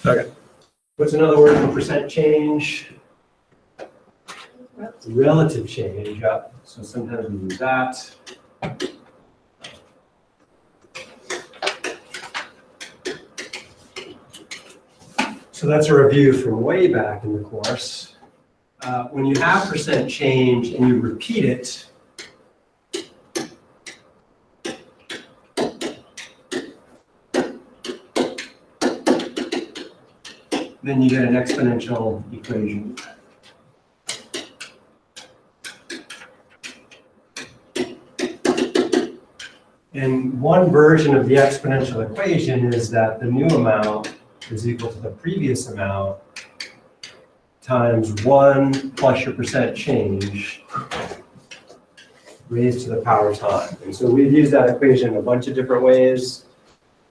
Okay. What's another word for percent change? Relative change, yeah. So sometimes we use that. So that's a review from way back in the course. When you have percent change and you repeat it, then you get an exponential equation. And one version of the exponential equation is that the new amount is equal to the previous amount times 1 plus your percent change raised to the power time. And so we've used that equation in a bunch of different ways.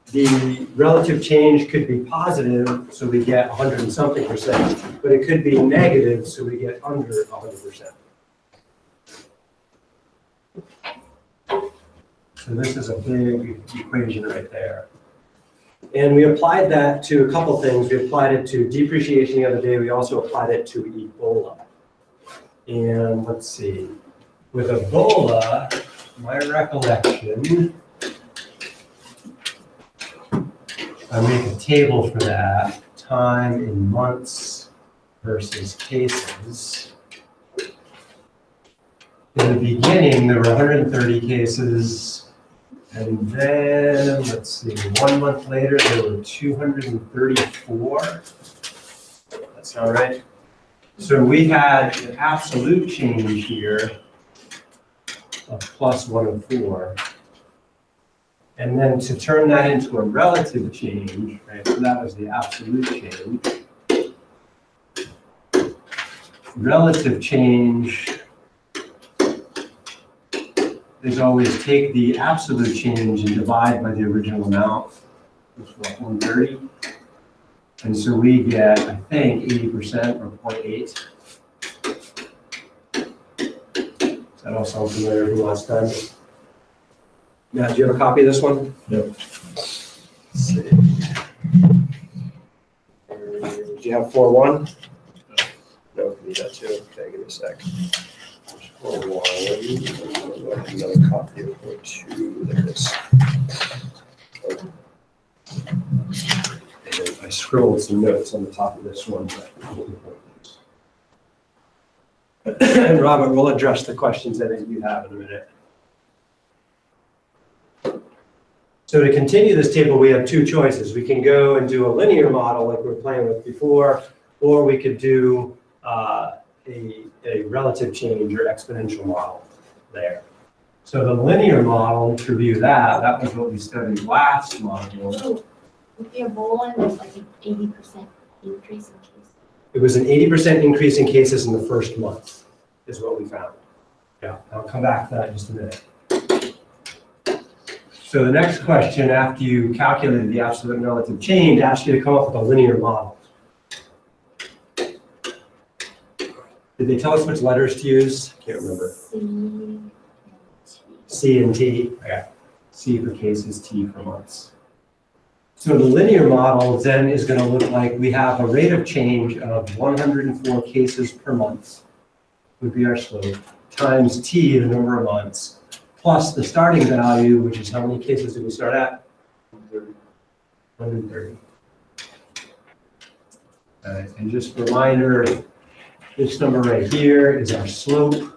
The relative change could be positive, so we get 100 and something percent, but it could be negative, so we get under 100%. So this is a big equation right there. And we applied that to a couple things. We applied it to depreciation the other day. We also applied it to Ebola. And let's see. With Ebola, my recollection, I make a table for that, time in months versus cases. In the beginning, there were 130 cases, and then, let's see, 1 month later, there were 234. That sound right? So we had an absolute change here of plus 104. And then to turn that into a relative change, right, so that was the absolute change. Relative change is always take the absolute change and divide by the original amount, which was 130. And so we get, I think, 80% or 0.8. Does that all sound familiar from last time? Matt, do you have a copy of this one? Yep. Let's see. Do you have 4-1? No, we need that too. Okay, give me a sec. 4-1. Another copy of 4-2. There it is. And I scribbled some notes on the top of this one. And Robert, we'll address the questions that you have in a minute. So to continue this table, we have two choices. We can go and do a linear model like we were playing with before, or we could do a relative change or exponential model there. So the linear model, to review that was what we studied last module. So with the Ebola, there's like an 80% increase in cases. It was an 80% increase in cases in the first month, is what we found. Yeah, I'll come back to that in just a minute. So the next question, after you calculated the absolute and relative change, asks you to come up with a linear model. Did they tell us which letters to use? I can't remember. C and T. Okay. C for cases, T for months. So the linear model then is going to look like we have a rate of change of 104 cases per month, would be our slope, times T, the number of months, plus the starting value, which is how many cases did we start at? 130. All right, and just a reminder, this number right here is our slope.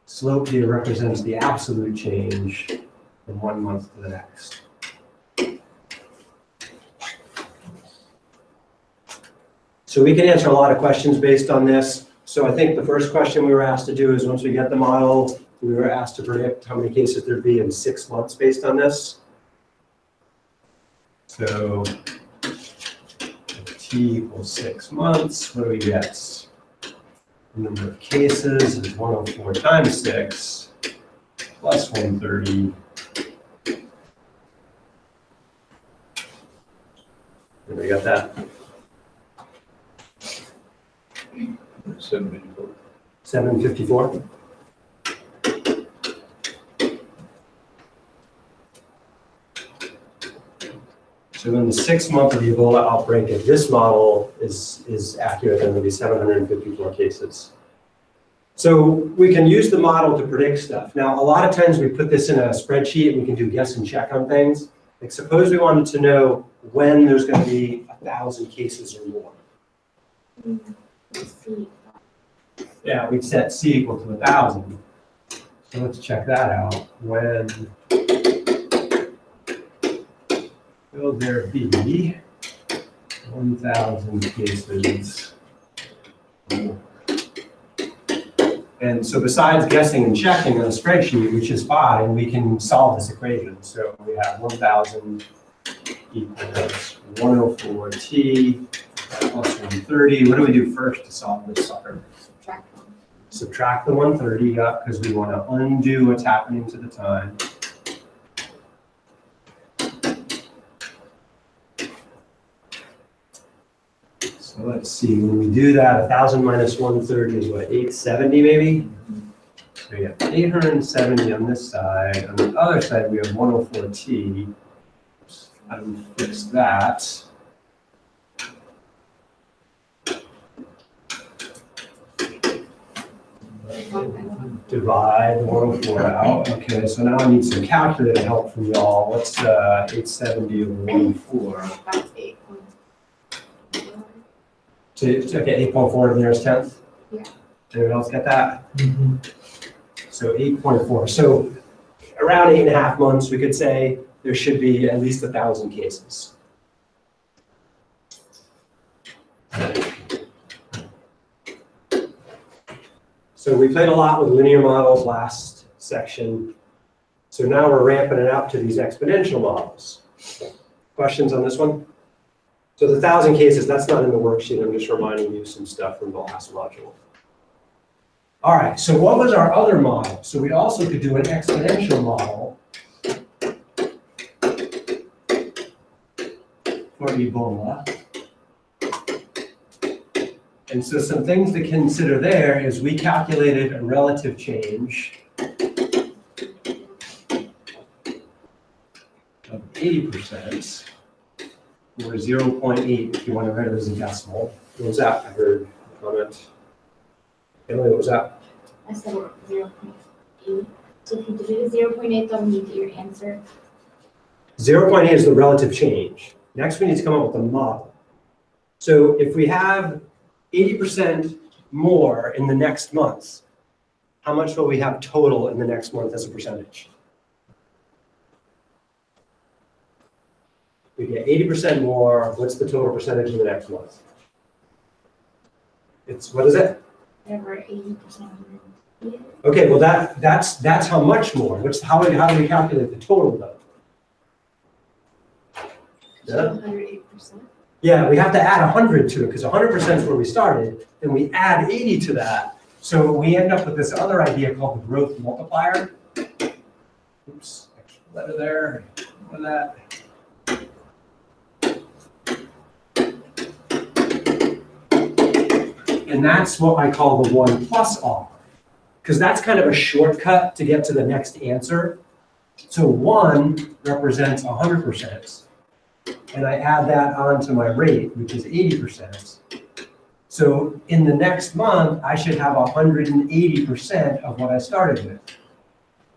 Slope here represents the absolute change from 1 month to the next. So we can answer a lot of questions based on this. So I think the first question we were asked to do is once we get the model, we were asked to predict how many cases there'd be in 6 months based on this. So T equals 6 months, what do we get? The number of cases is 104 times 6 plus 130. Everybody got that? 754. 754? So in the 6th month of the Ebola outbreak, if this model is accurate, then there'll be 754 cases. So we can use the model to predict stuff. Now, a lot of times we put this in a spreadsheet and we can do guess and check on things. Like suppose we wanted to know when there's going to be 1,000 cases or more. Yeah, we'd set C equal to 1,000. So let's check that out. When will there be 1,000 cases? And so besides guessing and checking on a spreadsheet, which is fine, we can solve this equation. So we have 1,000 equals 104t plus 130. What do we do first to solve this sucker? Subtract the 130, because we want to undo what's happening to the time. So let's see, when we do that, 1,000 minus 130 is what, 870 maybe? So we have 870 on this side. On the other side, we have 104t. I will fix that. Divide 104 out. Okay, so now I need some calculator help from y'all. What's 870 over 104? Okay, 8.4 to the nearest tenth? Yeah. Anyone else get that? So 8.4. So around 8.5 months, we could say there should be at least 1,000 cases. So we played a lot with linear models last section. So now we're ramping it up to these exponential models. Questions on this one? So the 1,000 cases, that's not in the worksheet. I'm just reminding you some stuff from the last module. All right, so what was our other model? So we also could do an exponential model for Ebola. And so some things to consider there is we calculated a relative change of 80%, or 0.8 if you want to write it as a decimal. What was that? I heard a comment. Emily, what was that? I said 0.8. So if you do 0.8, that'll need your answer. 0.8 is the relative change. Next, we need to come up with a model. So if we have 80% more in the next month, how much will we have total in the next month as a percentage? We get 80% more. What's the total percentage in the next month? It's, what is it? Whatever 80%. Okay, well that's how much more. How do we calculate the total though? So 108%. Yeah, we have to add 100 to it because 100% is where we started, and we add 80 to that. So we end up with this other idea called the growth multiplier. Oops, extra letter there. What is that? And that's what I call the 1 plus R, because that's kind of a shortcut to get to the next answer. So 1 represents 100%, and I add that onto my rate, which is 80%. So in the next month, I should have 180% of what I started with.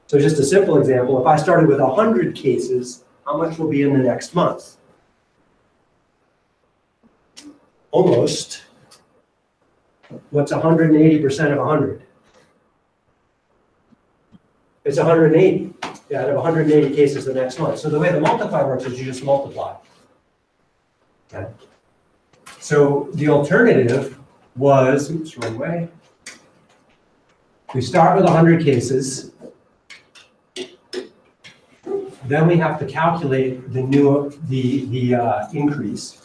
So just a simple example, if I started with 100 cases, how much will be in the next month? Almost. What's 180% of 100? It's 180. Yeah, I have 180 cases the next month. So the way the multiplier works is you just multiply. Okay. So the alternative was, oops, wrong way. We start with 100 cases. Then we have to calculate the increase.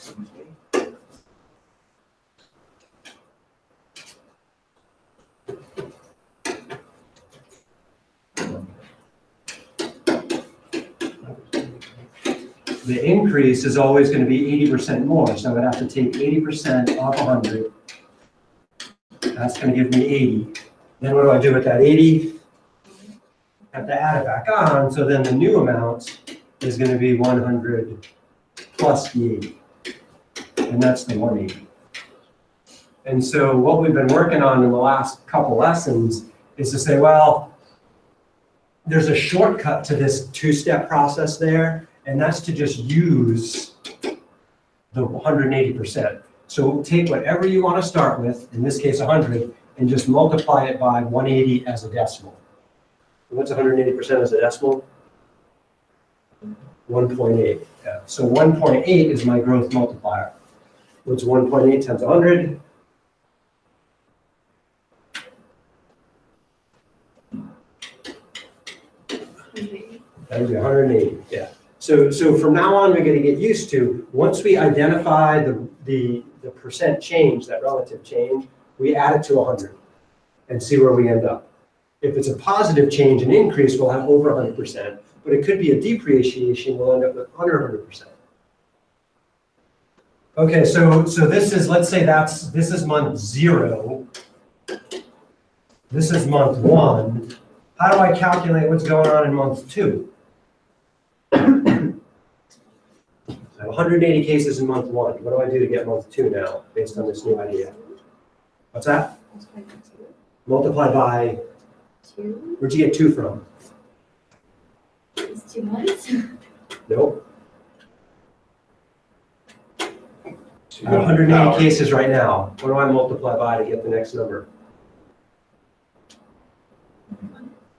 The increase is always going to be 80% more, so I would have to take 80% off 100. That's going to give me 80. Then what do I do with that 80? I have to add it back on, so then the new amount is going to be 110. plus the 80. And that's the 180. And so what we've been working on in the last couple lessons is to say, well, there's a shortcut to this two-step process there, and that's to just use the 180%. So take whatever you want to start with, in this case 100, and just multiply it by 180 as a decimal. What's 180% as a decimal? 1.8. Yeah. So 1.8 is my growth multiplier. What's 1.8 times 100? That would be 180, yeah. So from now on, we're going to get used to, once we identify the percent change, that relative change, we add it to 100 and see where we end up. If it's a positive change, an increase, we'll have over 100%. But it could be a depreciation, we'll end up with under 100%. Okay, so this is, let's say this is month 0. This is month 1. How do I calculate what's going on in month 2? I have 180 cases in month 1. What do I do to get month 2 now, based on this new idea? What's that? Multiply by 2. Where'd you get 2 from? It's 2 months. Nope. I have 180 cases right now. What do I multiply by to get the next number?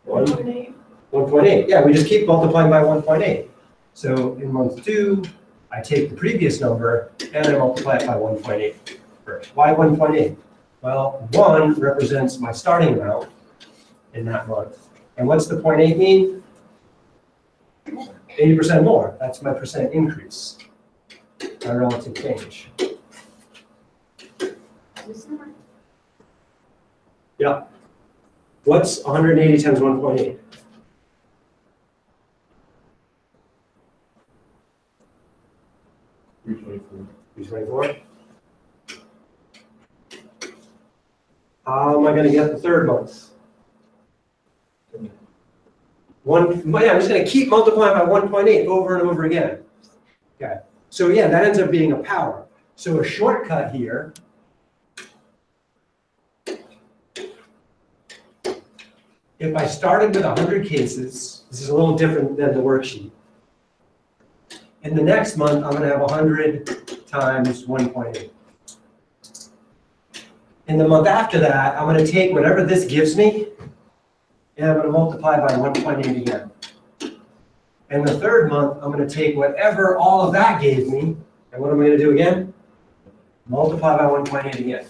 1.8. Yeah, we just keep multiplying by 1.8. So in month 2, I take the previous number and I multiply it by 1.8 first. Why 1.8? Well, 1 represents my starting amount in that month. And what's the 0.8 mean? 80% more. That's my percent increase. My relative change. Yeah. What's 180 times 1.8? 324. How am I going to get the third month? Yeah, I'm just going to keep multiplying by 1.8 over and over again. Okay. So yeah, that ends up being a power. So a shortcut here if I started with 100 cases, this is a little different than the worksheet. In the next month, I'm going to have 100 times 1.8. In the month after that, I'm going to take whatever this gives me, and I'm going to multiply by 1.8 again. And the third month, I'm going to take whatever all of that gave me, and what am I going to do again? Multiply by 1.8 again.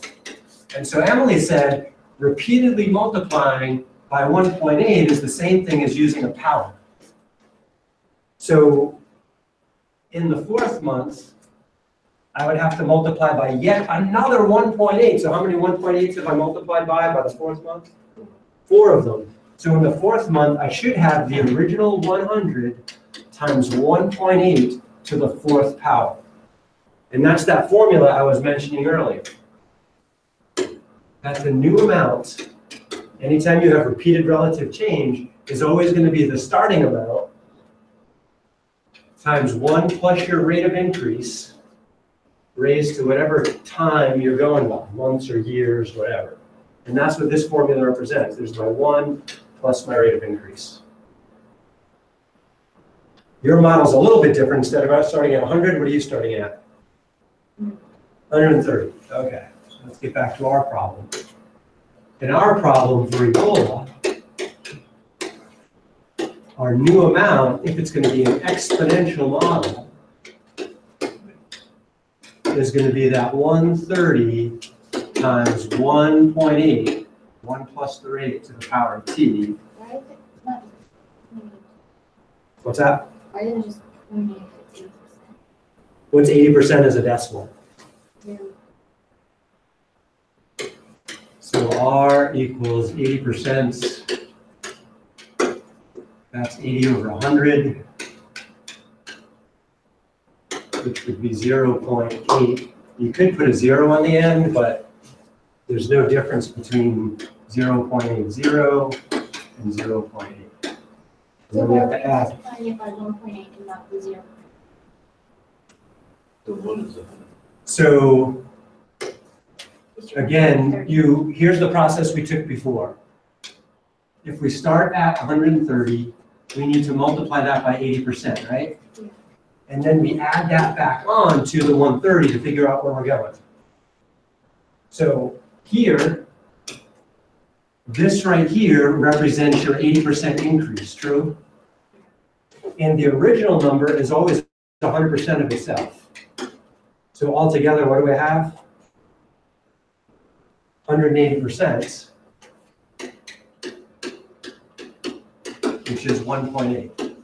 And so Emily said, repeatedly multiplying by 1.8 is the same thing as using a power. So in the 4th month, I would have to multiply by yet another 1.8. So how many 1.8s have I multiplied by the 4th month? 4 of them. So in the 4th month, I should have the original 100 times 1.8 to the 4th power. And that's that formula I was mentioning earlier. That's the new amount. Anytime you have repeated relative change, is always going to be the starting amount times 1 plus your rate of increase raised to whatever time you're going by, months or years, whatever. And that's what this formula represents. There's my 1 plus my rate of increase. Your model's a little bit different. Instead of us starting at 100, what are you starting at? 130. Okay, let's get back to our problem. In our problem for Ebola, our new amount, if it's going to be an exponential model, is going to be that 130 times 1.8, 1 plus the rate to the power of t. Why is it not 28? What's that? Why isn't it just 28 if it's 80%? What's 80% as a decimal? 0. So R equals 80%. That's 80 over 100, which would be 0.8. You could put a 0 on the end, but there's no difference between 0.80 and 0.8. So Then we have to why are we add. multiplying it by 1.8 and not the 0? So what is it? So Is your again, 130. here's the process we took before. If we start at 130, we need to multiply that by 80%, right? Yeah. And then we add that back on to the 130 to figure out where we're going. So here, this right here represents your 80% increase, true? And the original number is always 100% of itself. So altogether, what do we have? 180%, which is 1.8.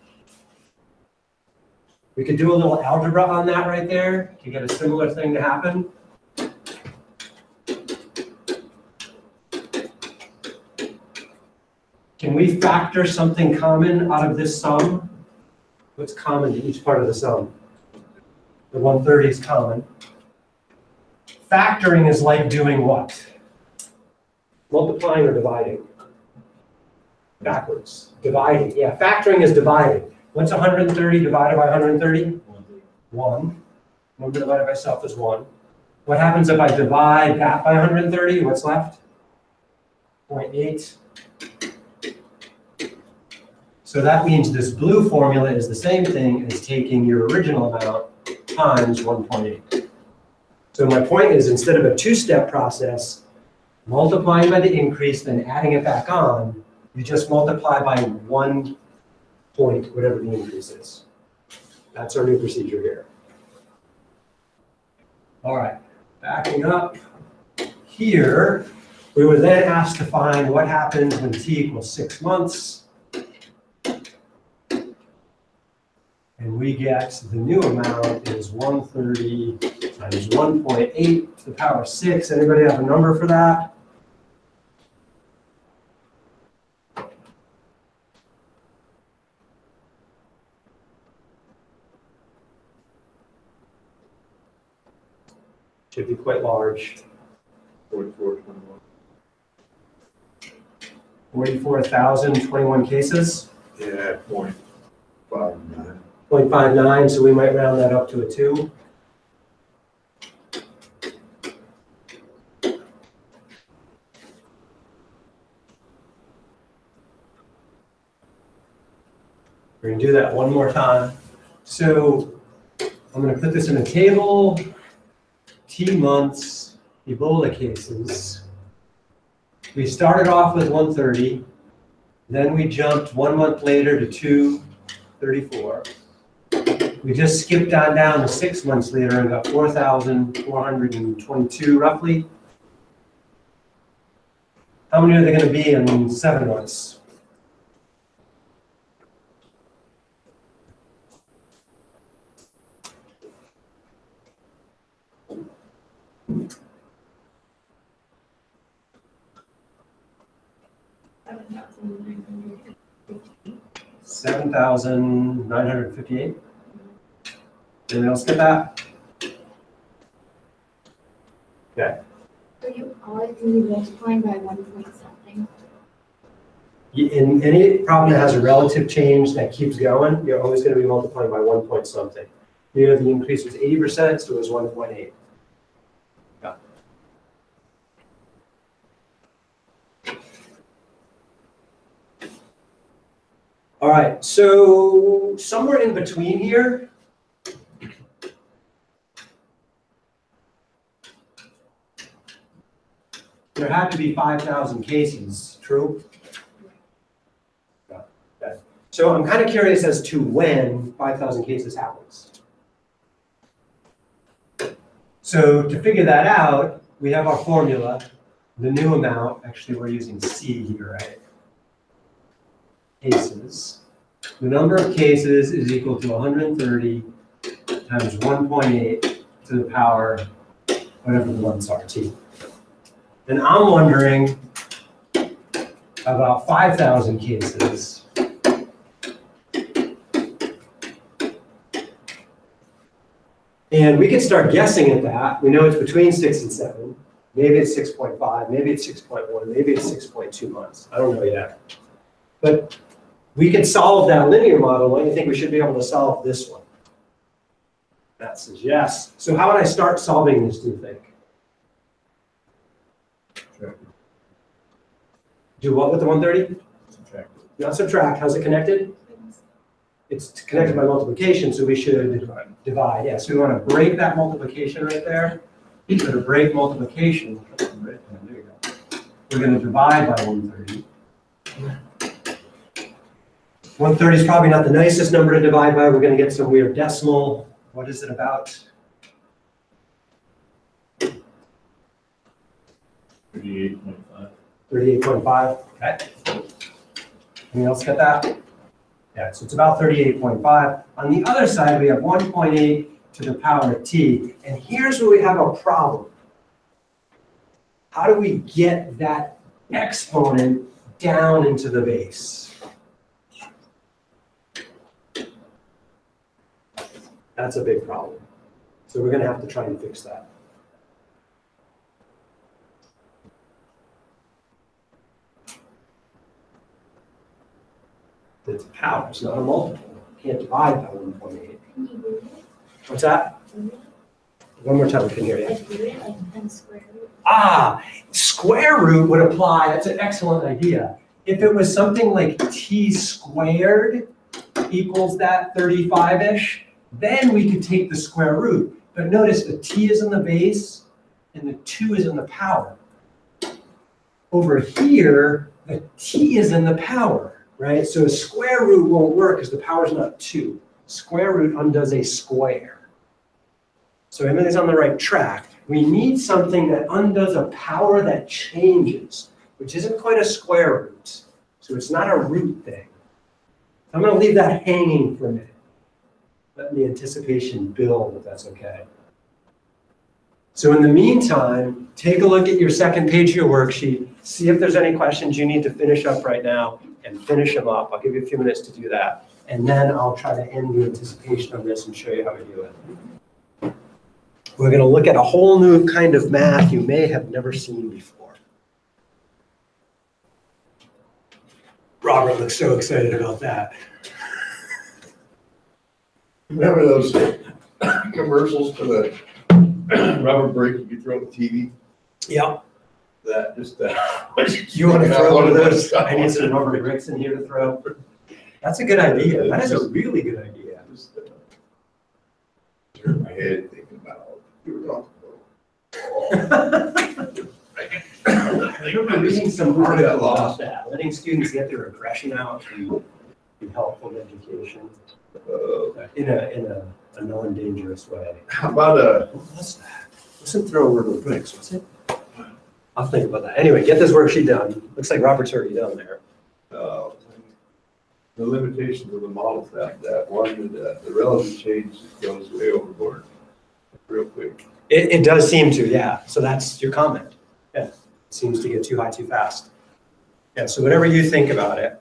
We could do a little algebra on that right there to get a similar thing to happen. Can we factor something common out of this sum? What's common to each part of the sum? The 130 is common. Factoring is like doing what? Multiplying or dividing? Backwards. Dividing. Yeah, factoring is dividing. What's 130 divided by 130? 1. Number divided by self is 1. What happens if I divide that by 130? What's left? 0.8. So that means this blue formula is the same thing as taking your original amount times 1.8. So my point is, instead of a two-step process, multiplying by the increase, then adding it back on, you just multiply by 1 point, whatever the increase is. That's our new procedure here. All right, backing up here, we were then asked to find what happens when t equals 6 months. And we get the new amount is 130 times 1.8 to the power 6. Anybody have a number for that? Should be quite large. 4421. 44,021 cases. Yeah, 0.59. 0.59, so we might round that up to a 2. We're going to do that one more time. So I'm going to put this in a table. T months, Ebola cases. We started off with 130. Then we jumped 1 month later to 234. We just skipped on down to 6 months later and got 4,422 roughly. How many are there going to be in 7 months? $7,958. Anyone else get that? Okay. So you always can be multiplying by 1 point something. In any problem that has a relative change that keeps going, you're always going to be multiplying by 1 point something. Here, the increase was 80%, so it was 1.8. Yeah. All right, so somewhere in between here, there had to be 5,000 cases, true? Okay. So I'm kind of curious as to when 5,000 cases happens. So to figure that out, we have our formula, the new amount, actually we're using C here, right? Cases. The number of cases is equal to 130 times 1.8 to the power, whatever the ones are, T. And I'm wondering about 5,000 cases. And we can start guessing at that. We know it's between 6 and 7. Maybe it's 6.5, maybe it's 6.1, maybe it's 6.2 months. I don't know yet. But we can solve that linear model. Why do you think we should be able to solve this one? Matt says yes. So how would I start solving this, do you think? Do what with the 130? Subtract. Not subtract. How's it connected? It's connected by multiplication, so we should divide. Yeah, so we want to break that multiplication right there. So to break multiplication, there you go. We're going to divide by 130. 130 is probably not the nicest number to divide by. We're going to get some weird decimal. What is it about? 38.5. 38.5. Okay. Anyone else get that? Yeah, so it's about 38.5. On the other side, we have 1.8 to the power of t. And here's where we have a problem. How do we get that exponent down into the base? That's a big problem. So we're going to have to try and fix that. It's a power, it's not a multiple. You can't divide by 1.8. Can you root it? What's that? Root it? One more time, I can hear you. Like root it, like and square root? Ah, square root would apply. That's an excellent idea. If it was something like t squared equals that 35-ish, then we could take the square root. But notice the t is in the base and the 2 is in the power. Over here, the t is in the power, right? So a square root won't work because the power is not 2. Square root undoes a square. So everything's on the right track. We need something that undoes a power that changes, which isn't quite a square root. So it's not a root thing. I'm going to leave that hanging for a minute. Let the anticipation build, if that's okay. So in the meantime, take a look at your second page of your worksheet. See if there's any questions you need to finish up right now, and finish them up. I'll give you a few minutes to do that. And then I'll try to end the anticipation on this and show you how we do it. We're going to look at a whole new kind of math you may have never seen before. Robert looks so excited about that. Remember those commercials for the rubber brick you could throw on the TV? Yep. That, just that. You want to throw one of those? I need some rubber bricks in here to throw. That's a good idea. That is a really good idea. Just turn my head thinking about what you were talking about. I remember reading some article about that. Letting students get their aggression out can be helpful in education in a non-dangerous way. How about What was that? Wasn't throw rubber bricks, was it? I'll think about that. Anyway, get this worksheet done. Looks like Robert's already done there. the limitations of the models that one, the relative change goes way overboard real quick. It does seem to, yeah. So that's your comment. Yeah, it seems to get too high too fast. Yeah, so whatever you think about it.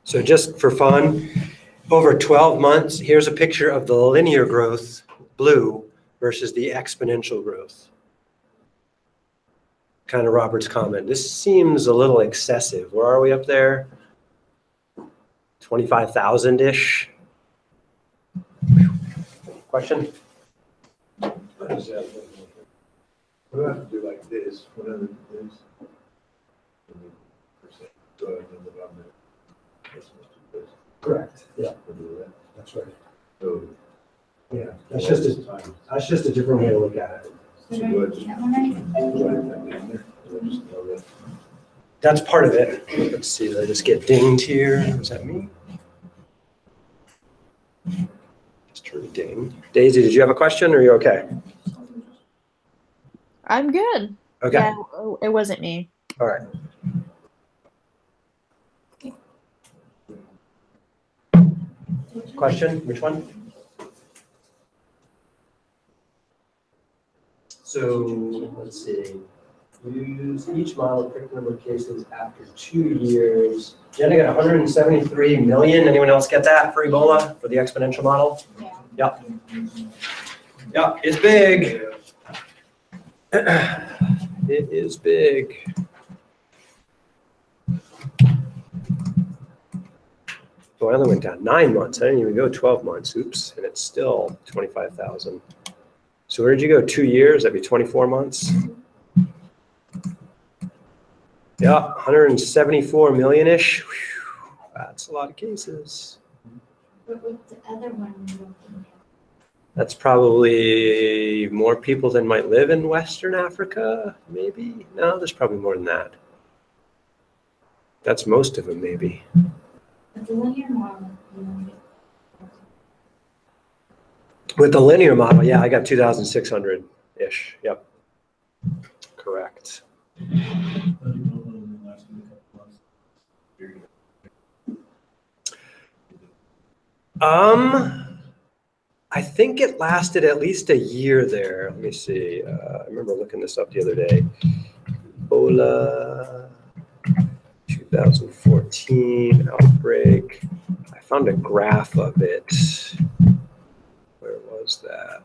So just for fun, over 12 months, here's a picture of the linear growth, blue, versus the exponential growth. Kind of Robert's comment. This seems a little excessive. Where are we up there? 25,000-ish. Question? What does that look like? What do I have to do like this? What other things? Percent. So I know that I'm at this much of this. Correct. Yeah, I'll do that. that's right. So. Yeah, that's just a different way to look at it. So do I get that one right? That's part of it. Let's see, did I just get dinged here? Was that me? Just heard a ding. Daisy, did you have a question or are you okay? I'm good. Okay, Yeah, it wasn't me. all right. Question, which one? So, let's see. Use each model, pick number of cases after 2 years. Jenna got 173 million. Anyone else get that for Ebola, for the exponential model? Yeah. Yep. Yep, it's big. It is big. So I only went down 9 months. I didn't even go 12 months. Oops. And it's still 25,000. So where did you go? 2 years? That'd be 24 months. Yeah, 174 million-ish. That's a lot of cases. But with the other one, we don't think That's probably more people than might live in Western Africa, maybe? No, there's probably more than that. That's most of them, maybe. but the linear model, you know, With the linear model, yeah, I got 2,600-ish. Yep. Correct. I think it lasted at least a year there. Let me see. I remember looking this up the other day. Ebola, 2014 outbreak. I found a graph of it. Where was that?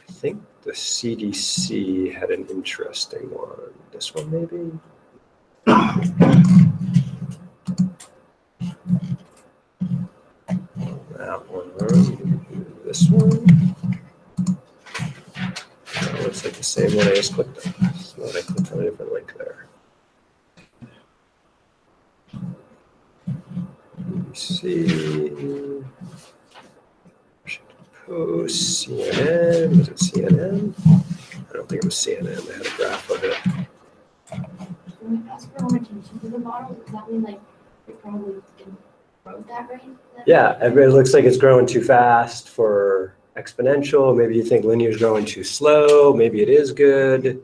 I think the CDC had an interesting one. This one, maybe? That one. This one. That looks like the same one I just clicked on. So I clicked on a different link there. Let me see. Post CNN. Was it CNN? I don't think it was CNN. They had a graph of it. when we ask for more attention to the model, does that mean like it probably didn't grow that rate? Yeah, it looks like it's growing too fast for exponential. Maybe you think linear is growing too slow. Maybe it is good.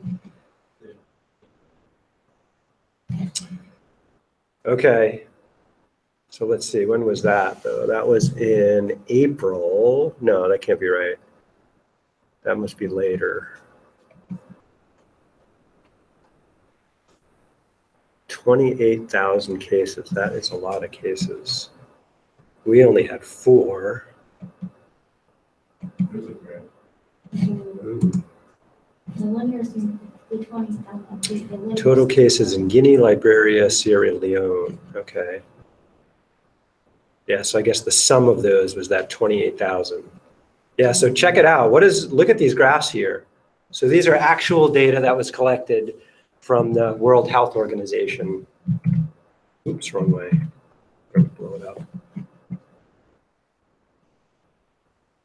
Okay. So let's see, when was that though? That was in April. No, that can't be right. That must be later. 28,000 cases. That is a lot of cases. We only had 4. Ooh. The linear seems to be 20,000. Total cases in Guinea, Liberia, Sierra Leone. Okay. Yeah, so I guess the sum of those was that 28,000. Yeah, so check it out. Look at these graphs here. So these are actual data that was collected from the World Health Organization. Oops, wrong way. Blow it up.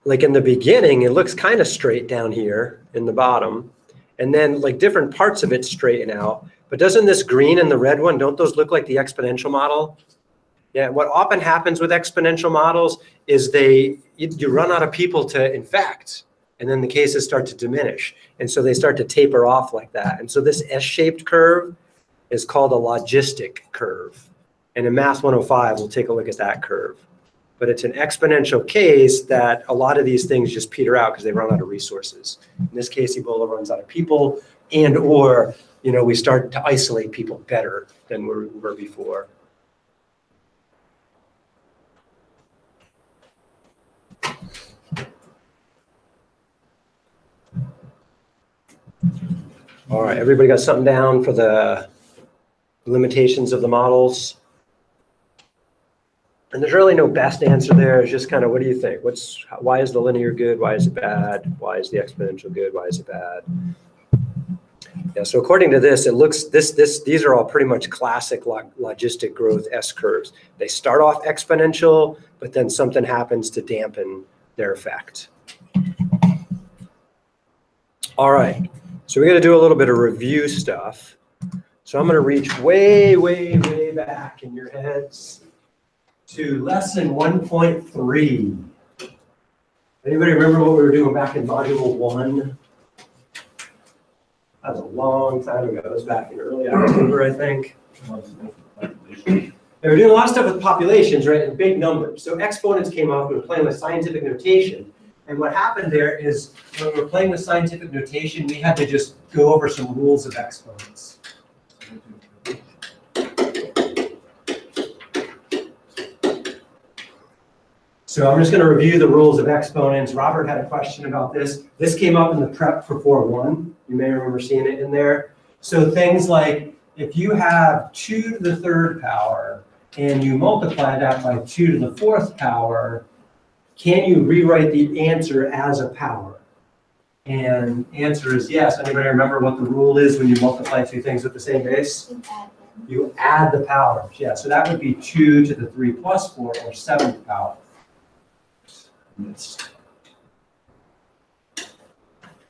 Like in the beginning, it looks kind of straight down here in the bottom. And then like different parts of it straighten out. But doesn't this green and the red one, don't those look like the exponential model? Yeah, what often happens with exponential models is you run out of people to infect, and then the cases start to diminish. And so they start to taper off like that. And so this S-shaped curve is called a logistic curve. And in Math 105, we'll take a look at that curve. But it's an exponential case that a lot of these things just peter out because they run out of resources. In this case, Ebola runs out of people, and or we start to isolate people better than we were before. All right, everybody got something down for the limitations of the models? And there's really no best answer there. It's just kind of, what do you think? Why is the linear good? Why is it bad? Why is the exponential good? Why is it bad? Yeah, so according to this, it looks, these are all pretty much classic logistic growth S curves. They start off exponential, but then something happens to dampen their effect. All right, so we're gonna do a little bit of review stuff. So I'm gonna reach way, way, way back in your heads to lesson 1.3. Anybody remember what we were doing back in module 1? That was a long time ago. It was back in early October, I think. They were doing a lot of stuff with populations, right, and big numbers. So exponents came up, we were playing with scientific notation. And what happened there is when we were playing with scientific notation, we had to just go over some rules of exponents. So I'm just going to review the rules of exponents. Robert had a question about this. This came up in the prep for 4.1. You may remember seeing it in there. So things like if you have 2 to the 3rd power and you multiply that by 2 to the 4th power, can you rewrite the answer as a power? And answer is yes. Anybody remember what the rule is when you multiply two things with the same base? You add the powers. Yeah, so that would be 2 to the 3 plus 4 or 7th power.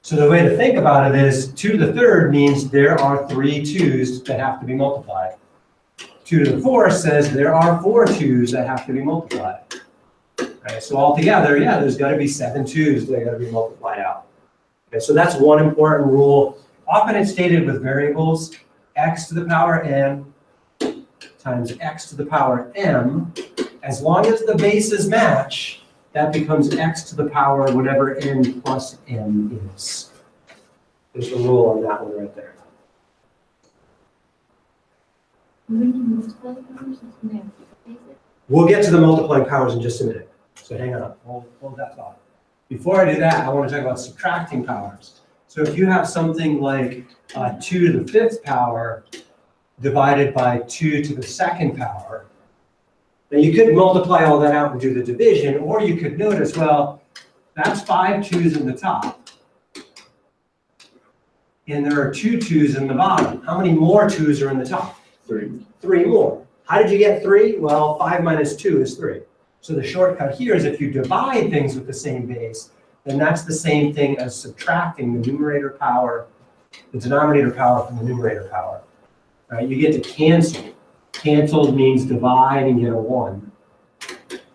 So the way to think about it is 2 to the 3rd means there are 3 2's that have to be multiplied. 2 to the 4th says there are 4 2's that have to be multiplied. Okay, so altogether, yeah, there's got to be 7 2's that got to be multiplied out. Okay, so that's one important rule. Often it's stated with variables, x to the power n times x to the power m. As long as the bases match, that becomes x to the power whatever n plus m is. There's a rule on that one right there. We'll get to the multiplying powers in just a minute. So hang on, hold that thought. Before I do that, I want to talk about subtracting powers. So if you have something like 2 to the 5th power divided by 2 to the 2nd power, then you could multiply all that out and do the division, or you could notice, well, that's 5 2's in the top. And there are 2 2's in the bottom. How many more 2's are in the top? 3. 3 more. How did you get 3? Well, 5 minus 2 is 3. So the shortcut here is if you divide things with the same base, then that's the same thing as subtracting the numerator power, the denominator power from the numerator power. Right? You get to cancel. Canceled means divide and get a 1.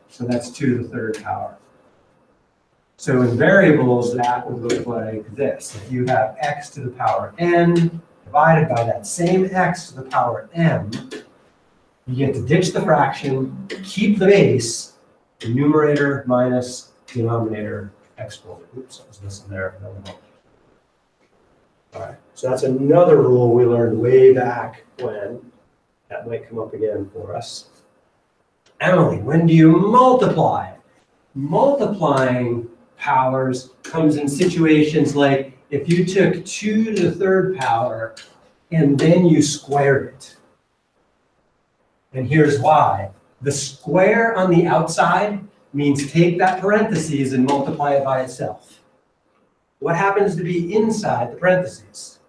So that's 2 to the 3rd power. So in variables, that would look like this. If you have x to the power n divided by that same x to the power m, you get to ditch the fraction, keep the base, the numerator minus denominator exponent. Oops, I was missing there. All right, so that's another rule we learned way back when. That might come up again for us. Emily, when do you multiply? Multiplying powers comes in situations like if you took 2 to the 3rd power and then you squared it. And here's why. The square on the outside means take that parentheses and multiply it by itself. What happens to be inside the parentheses?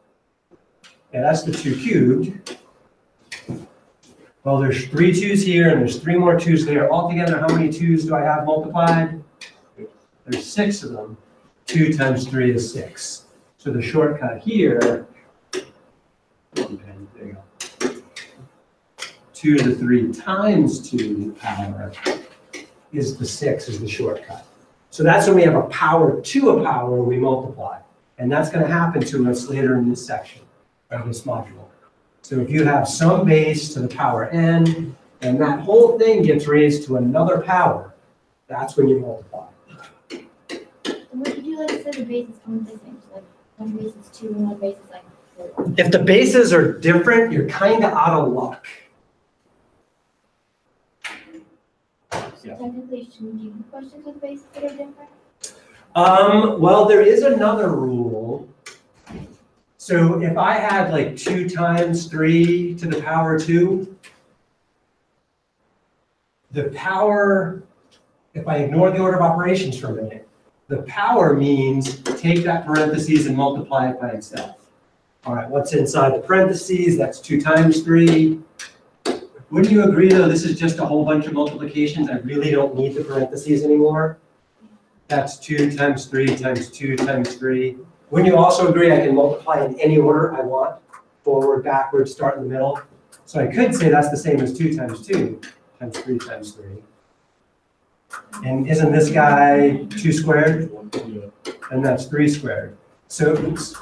Yeah, that's the 2 cubed. Well, there's 3 2's here, and there's 3 more 2's there. Altogether, how many 2's do I have multiplied? There's 6 of them. 2 times 3 is 6. So the shortcut here, 2 to the 3 times 2 power is the 6 is the shortcut. So that's when we have a power to a power, we multiply. And that's going to happen to us later in this section, or this module. So if you have some base to the power n, and that whole thing gets raised to another power, that's when you multiply. What did you like say the bases aren't the same? So like one base is 2 and one base is like 4. If the bases are different, you're kind of out of luck. So Yeah. technically, shouldn't you do questions with bases that are different? Well, there is another rule. So if I had like 2 times 3 to the power 2, the power, if I ignore the order of operations for a minute, the power means take that parentheses and multiply it by itself. All right, what's inside the parentheses? That's 2 times 3. Wouldn't you agree, though, this is just a whole bunch of multiplications? I really don't need the parentheses anymore. That's 2 times 3 times 2 times 3. Wouldn't you also agree I can multiply in any order I want? Forward, backward, start in the middle. So I could say that's the same as 2 times 2 times 3 times 3. And isn't this guy 2 squared? And that's 3 squared. So, oops.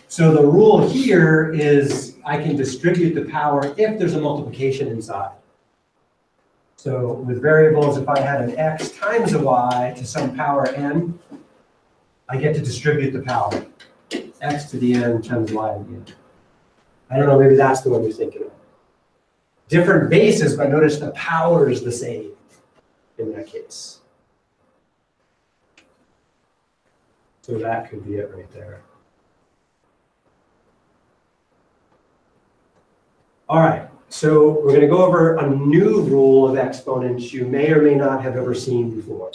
So the rule here is I can distribute the power if there's a multiplication inside. So with variables, if I had an x times a y to some power n, I get to distribute the power. X to the n times y to the n. I don't know, maybe that's the one you're thinking of. Different bases, but notice the power is the same in that case. So that could be it right there. All right, so we're going to go over a new rule of exponents you may or may not have ever seen before.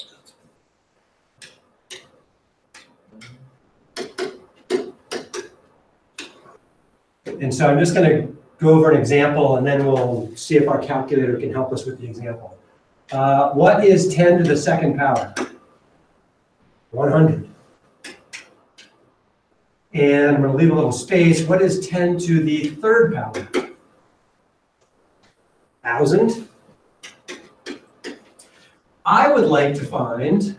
And so I'm just going to go over an example, and then we'll see if our calculator can help us with the example. What is 10 to the second power? 100. And I'm going to leave a little space. What is 10 to the third power? 1,000. I would like to find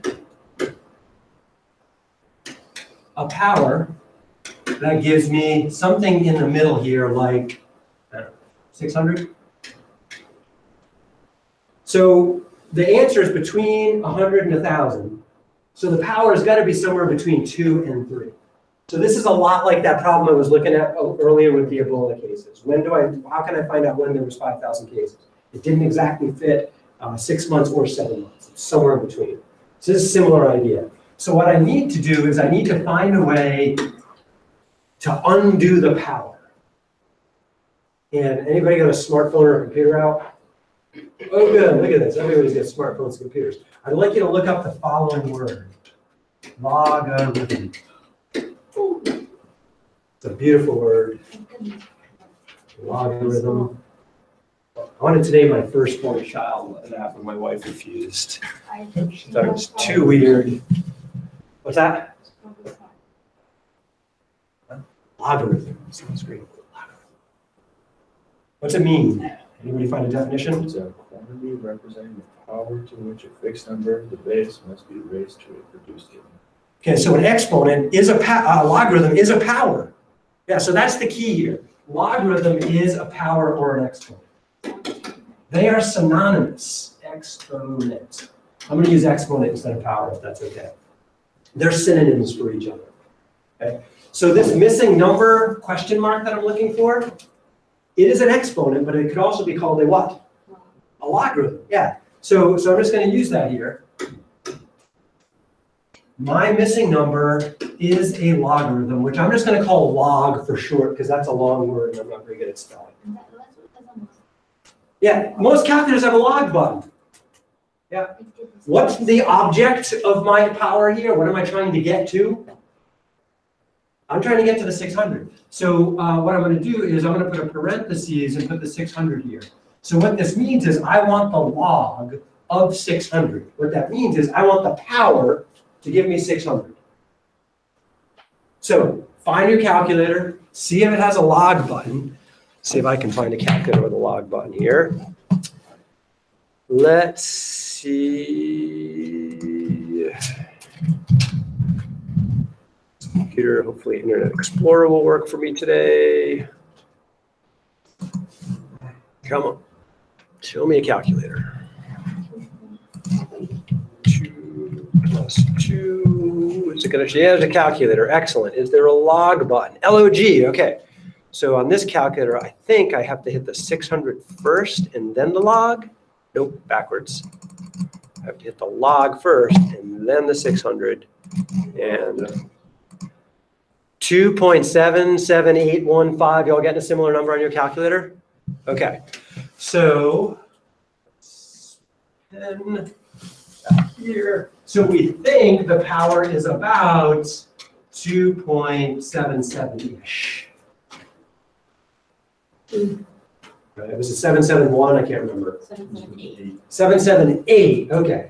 a power that gives me something in the middle here, like 600. So the answer is between 100 and 1,000. So the power has got to be somewhere between 2 and 3. So this is a lot like that problem I was looking at earlier with the Ebola cases. How can I find out when there was 5,000 cases? It didn't exactly fit 6 months or 7 months. It's somewhere in between. So this is a similar idea. So what I need to do is I need to find a way to undo the power. And anybody got a smartphone or a computer out? Oh, good. Look at this. Everybody's got smartphones and computers. I'd like you to look up the following word. Logarithm. It's a beautiful word. Logarithm. I wanted to name my firstborn child that, but my wife refused. She thought it was too weird. What's that? Logarithm. Sounds great. What's it mean? Anybody find a definition? It's a quantity representing the power to which a fixed number, the base, must be raised to a reduced given. Okay, so an exponent is a logarithm is a power. Yeah, so that's the key here. Logarithm is a power or an exponent. They are synonymous. Exponent. I'm going to use exponent instead of power if that's okay. They're synonyms for each other. Okay. So this missing number question mark that I'm looking for, it is an exponent, but it could also be called a what? A logarithm. Yeah. So I'm just going to use that here. My missing number is a logarithm, which I'm just going to call log for short because that's a long word and I'm not very good at spelling. Yeah, most calculators have a log button. Yeah. What's the object of my power here? What am I trying to get to? I'm trying to get to the 600. So what I'm going to do is I'm going to put a parentheses and put the 600 here. So what this means is I want the log of 600. What that means is I want the power to give me 600. So find your calculator, see if it has a log button. See if I can find a calculator with a log button here. Let's see. Computer, hopefully Internet Explorer will work for me today. Come on, show me a calculator. 2 plus 2, is it gonna, yeah, there's a calculator, excellent. Is there a log button? LOG, okay. So on this calculator, I think I have to hit the 600 first and then the log. Nope, backwards. I have to hit the log first and then the 600. And 2.77815, y'all getting a similar number on your calculator? Okay, so 10 here. So we think the power is about 2.77-ish. Right, was it 771? I can't remember. 778. 778, okay.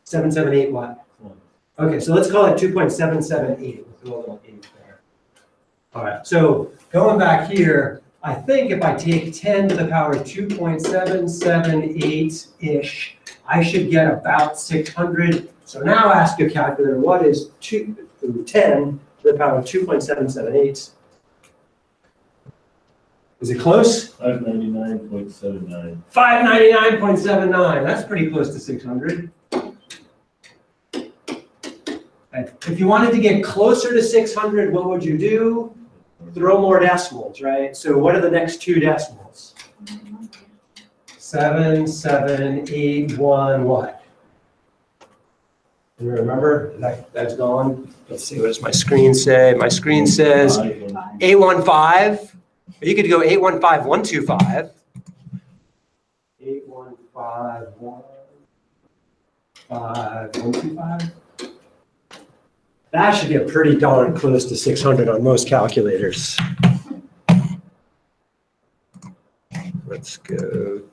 778 what? Okay, so let's call it 2.778. We'll throw a little 8 there. All right, so going back here, I think if I take 10 to the power 2.778-ish, I should get about 600. So now ask your calculator, what is 10 to the power 2.778? Is it close? 599.79. 599.79. That's pretty close to 600. And if you wanted to get closer to 600, what would you do? Throw more decimals, right? So what are the next two decimals? 7781 what? You remember? That's gone. Let's see, what does my screen say? My screen says 815. You could go 815125. 815125. That should get pretty darn close to 600 on most calculators. Let's go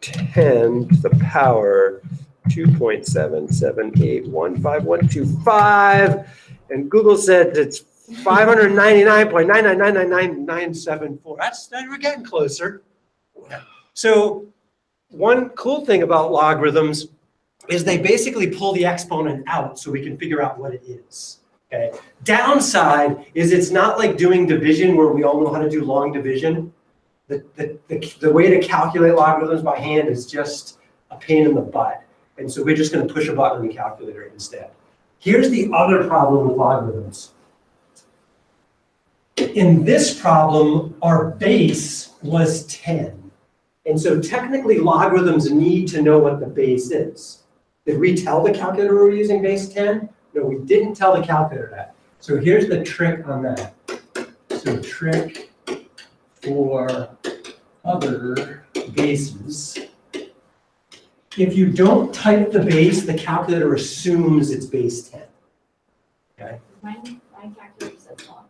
10 to the power 2.7781525. And Google said it's 599.9999974. We're getting closer. So one cool thing about logarithms is they basically pull the exponent out so we can figure out what it is. Okay. Downside is it's not like doing division where we all know how to do long division. The way to calculate logarithms by hand is just a pain in the butt. And so we're just going to push a button on the calculator instead. Here's the other problem with logarithms. In this problem, our base was 10. And so technically logarithms need to know what the base is. Did we tell the calculator we were using base 10? No, we didn't tell the calculator that. So here's the trick on that. So trick for other bases. If you don't type the base, the calculator assumes it's base 10. Okay? My calculator says log.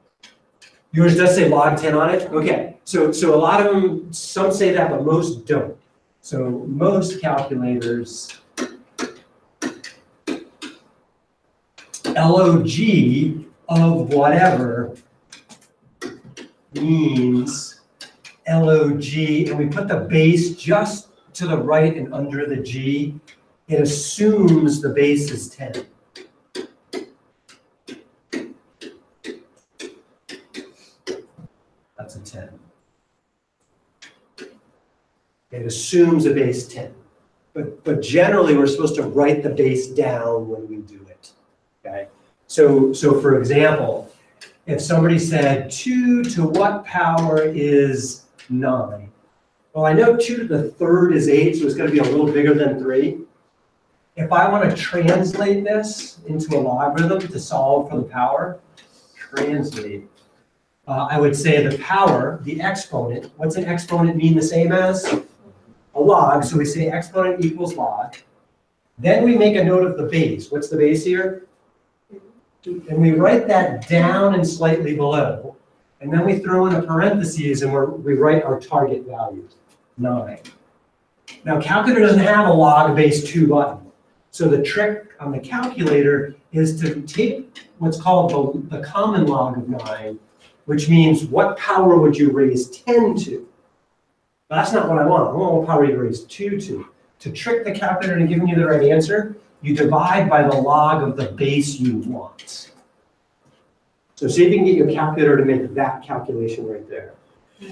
Yours does say log 10 on it? Okay, so a lot of them, some say that, but most don't. So most calculators, log of whatever means log, and we put the base just to the right and under the g. It assumes the base is 10. That's a 10. It assumes a base 10. But generally, we're supposed to write the base down when we do it. Okay? So for example, if somebody said 2 to what power is 9? Well, I know 2 to the third is 8, so it's going to be a little bigger than 3. If I want to translate this into a logarithm to solve for the power, translate. I would say the power, the exponent. What's an exponent mean the same as? A log. So we say exponent equals log. Then we make a note of the base. What's the base here? And we write that down and slightly below. And then we throw in a parentheses and we write our target value, 9. Now, calculator doesn't have a log base 2 button. So the trick on the calculator is to take what's called the common log of 9, which means what power would you raise 10 to? That's not what I want. I want what power you raise 2 to. To trick the calculator into giving you the right answer, you divide by the log of the base you want. So see if you can get your calculator to make that calculation right there.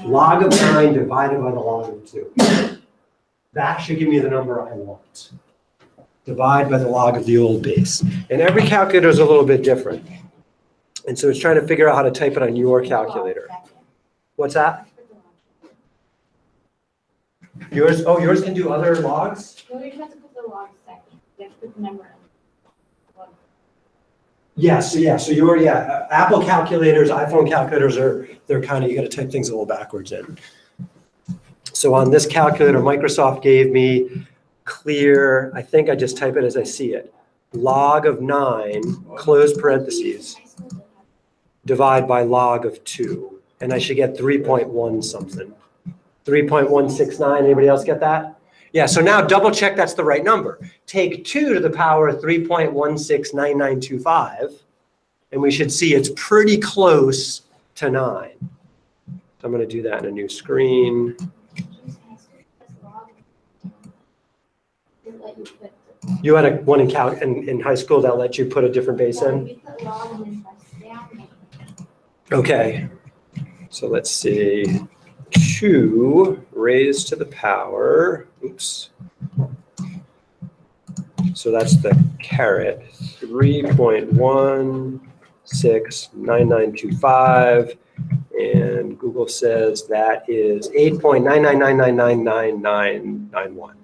Log of 9 divided by the log of 2. That should give me the number I want. Divide by the log of the old base. And every calculator is a little bit different. And so it's trying to figure out how to type it on your calculator. What's that? Yours, oh, yours can do other logs? No, you just have to put the log second. You have to put the number in. Yes, so Apple calculators, iPhone calculators they're kind of, you gotta type things a little backwards in. So on this calculator, Microsoft gave me clear, I think I just type it as I see it. Log of 9, close parentheses, divide by log of 2. And I should get 3.1 something. 3.169, anybody else get that? Yeah, so now double check that's the right number. Take 2 to the power of 3.169925, and we should see it's pretty close to 9. So I'm gonna do that in a new screen. You had one in high school that let you put a different base in? Okay, so let's see. 2 raised to the power, oops. So that's the caret, 3.169925, and Google says that is 8.999999991.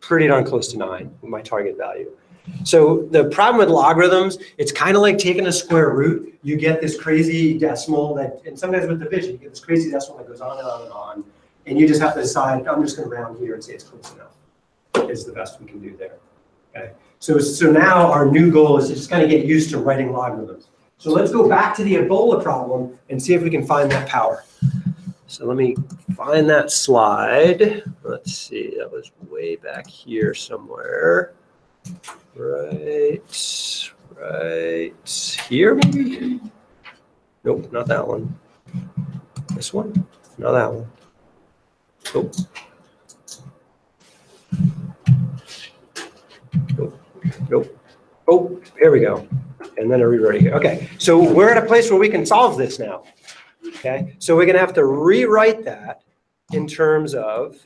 Pretty darn close to 9, my target value. So the problem with logarithms, it's kind of like taking a square root. You get this crazy decimal that, and sometimes with division, you get this crazy decimal that goes on and on and on. And you just have to decide, I'm just going to round here and say it's close enough. Is the best we can do there. Okay. So now our new goal is to just kind of get used to writing logarithms. So let's go back to the Ebola problem and see if we can find that power. So let me find that slide. Let's see, that was way back here somewhere. Right here maybe? Nope, not that one. This one? Not that one. Nope. Nope. Oh, here we go. And then I rewrote it here. Okay, so we're at a place where we can solve this now. Okay, so we're going to have to rewrite that in terms of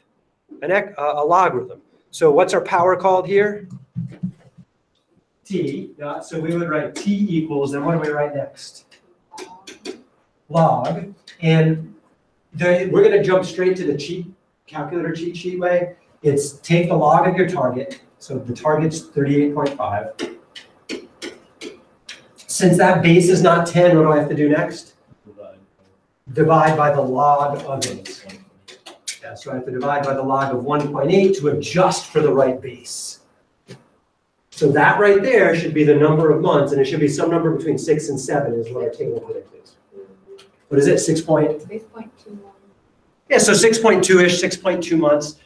a logarithm. So what's our power called here? T. So we would write T equals, and what do we write next? Log. And we're going to jump straight to the calculator cheat sheet way. It's take the log of your target. So the target's 38.5. Since that base is not 10, what do I have to do next? Divide by the log of it. Yeah, so I have to divide by the log of 1.8 to adjust for the right base. So that right there should be the number of months, and it should be some number between 6 and 7 is what our table predicted. What is it, 6.21. Yeah, so 6.2-ish, 6.2 months.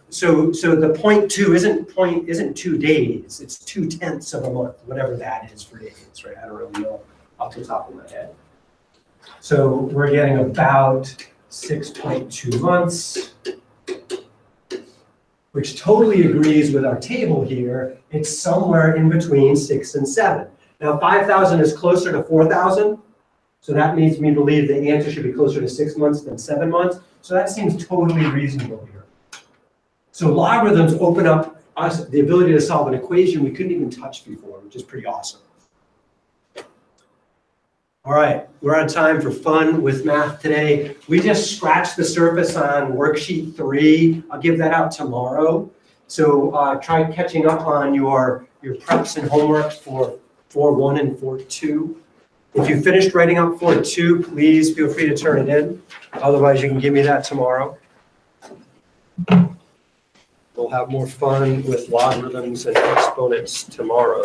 So the 0.2 isn't 2 days, it's 2/10 of a month, whatever that is for days, right? I don't really know off the top of my head. So we're getting about 6.2 months, which totally agrees with our table here. It's somewhere in between 6 and 7. Now 5,000 is closer to 4,000, so that leads me to believe the answer should be closer to 6 months than 7 months. So that seems totally reasonable here. So logarithms open up us the ability to solve an equation we couldn't even touch before, which is pretty awesome. All right, we're on time for fun with math today. We just scratched the surface on worksheet 3. I'll give that out tomorrow. So try catching up on your preps and homework for 4.1 and 4.2. If you finished writing up 4.2, please feel free to turn it in. Otherwise, you can give me that tomorrow. We'll have more fun with logarithms and exponents tomorrow.